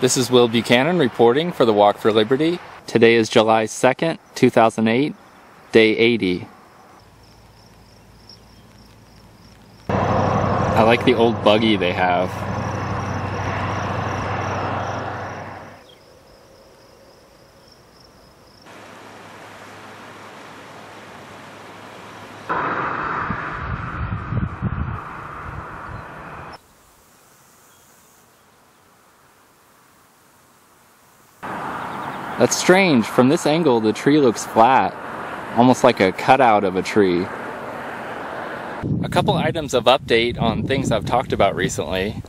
This is Will Buchanan reporting for the Walk for Liberty. Today is July 2nd, 2008, day 80. I like the old buggy they have. That's strange. From this angle, the tree looks flat, almost like a cutout of a tree. A couple items of update on things I've talked about recently.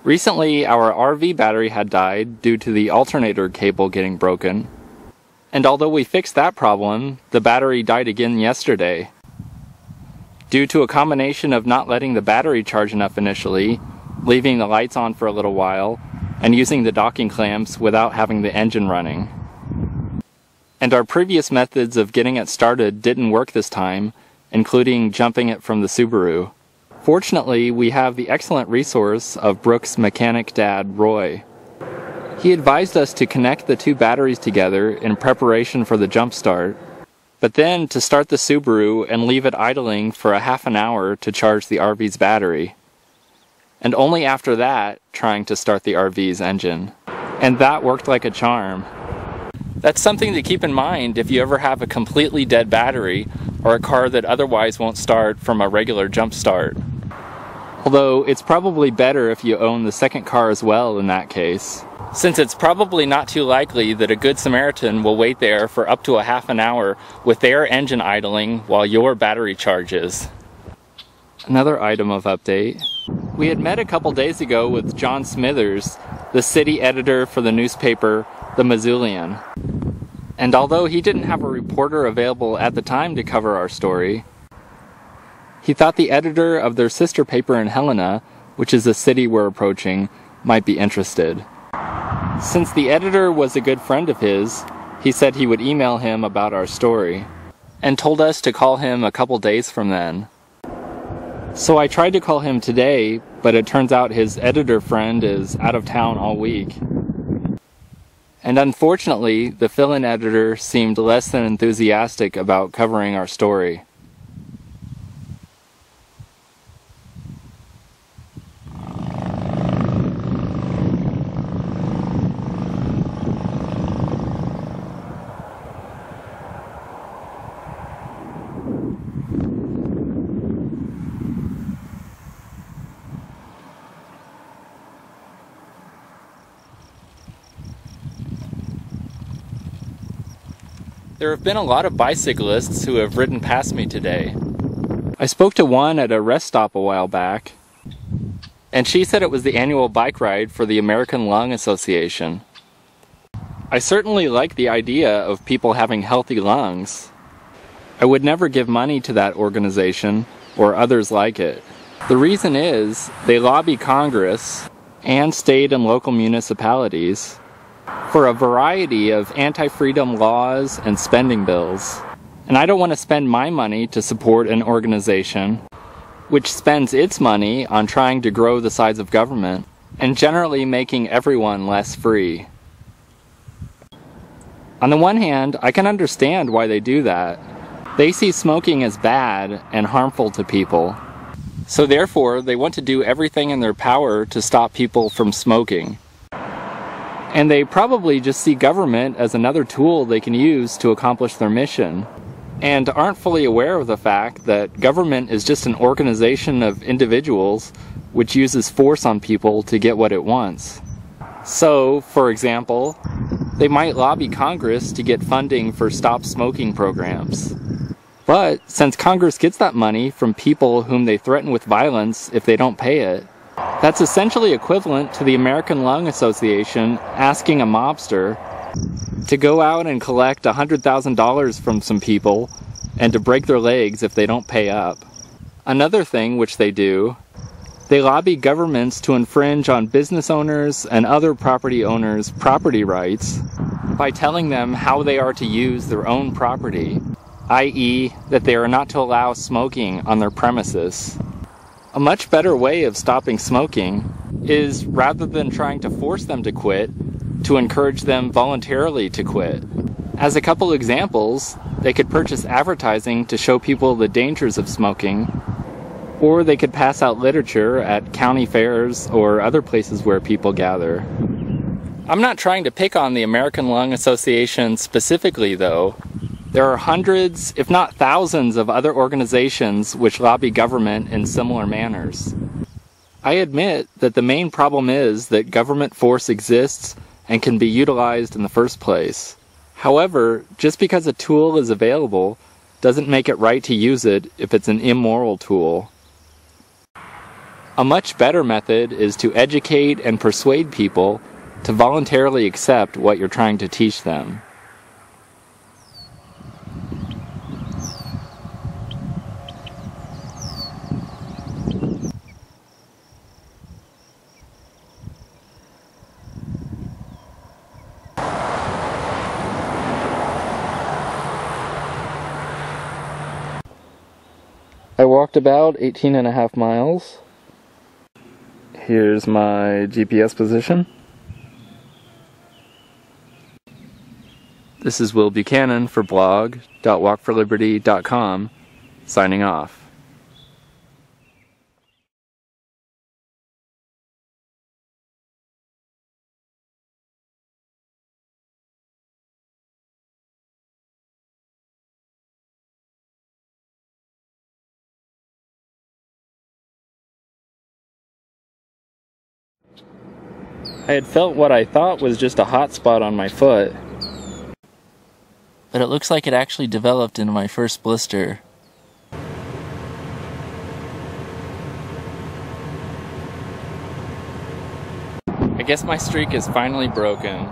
Recently, our RV battery had died due to the alternator cable getting broken. And although we fixed that problem, the battery died again yesterday. Due to a combination of not letting the battery charge enough initially, leaving the lights on for a little while, and using the docking clamps without having the engine running. And our previous methods of getting it started didn't work this time, including jumping it from the Subaru. Fortunately, we have the excellent resource of Brooke's mechanic dad, Roy. He advised us to connect the two batteries together in preparation for the jump start, but then to start the Subaru and leave it idling for a half an hour to charge the RV's battery. And only after that, trying to start the RV's engine. And that worked like a charm. That's something to keep in mind if you ever have a completely dead battery or a car that otherwise won't start from a regular jump start. Although it's probably better if you own the second car as well in that case, since it's probably not too likely that a good Samaritan will wait there for up to a half an hour with their engine idling while your battery charges. Another item of update. We had met a couple days ago with John Smithers, the city editor for the newspaper The Missoulian. And although he didn't have a reporter available at the time to cover our story, he thought the editor of their sister paper in Helena, which is the city we're approaching, might be interested. Since the editor was a good friend of his, he said he would email him about our story, and told us to call him a couple days from then. So I tried to call him today, but it turns out his editor friend is out of town all week. And unfortunately, the fill-in editor seemed less than enthusiastic about covering our story. There have been a lot of bicyclists who have ridden past me today. I spoke to one at a rest stop a while back, and she said it was the annual bike ride for the American Lung Association. I certainly like the idea of people having healthy lungs. I would never give money to that organization or others like it. The reason is they lobby Congress and state and local municipalities for a variety of anti-freedom laws and spending bills. And I don't want to spend my money to support an organization which spends its money on trying to grow the size of government and generally making everyone less free. On the one hand, I can understand why they do that. They see smoking as bad and harmful to people. So therefore, they want to do everything in their power to stop people from smoking. And they probably just see government as another tool they can use to accomplish their mission, and aren't fully aware of the fact that government is just an organization of individuals which uses force on people to get what it wants. So, for example, they might lobby Congress to get funding for stop smoking programs. But since Congress gets that money from people whom they threaten with violence if they don't pay it, that's essentially equivalent to the American Lung Association asking a mobster to go out and collect $100,000 from some people and to break their legs if they don't pay up. Another thing which they do, they lobby governments to infringe on business owners and other property owners' property rights by telling them how they are to use their own property, i.e., that they are not to allow smoking on their premises. A much better way of stopping smoking is, rather than trying to force them to quit, to encourage them voluntarily to quit. As a couple examples, they could purchase advertising to show people the dangers of smoking, or they could pass out literature at county fairs or other places where people gather. I'm not trying to pick on the American Lung Association specifically, though. There are hundreds, if not thousands, of other organizations which lobby government in similar manners. I admit that the main problem is that government force exists and can be utilized in the first place. However, just because a tool is available doesn't make it right to use it if it's an immoral tool. A much better method is to educate and persuade people to voluntarily accept what you're trying to teach them. I walked about 18.5 miles. Here's my GPS position. This is Will Buchanan for blog.walkforliberty.com, signing off. I had felt what I thought was just a hot spot on my foot, but it looks like it actually developed into my first blister. I guess my streak is finally broken.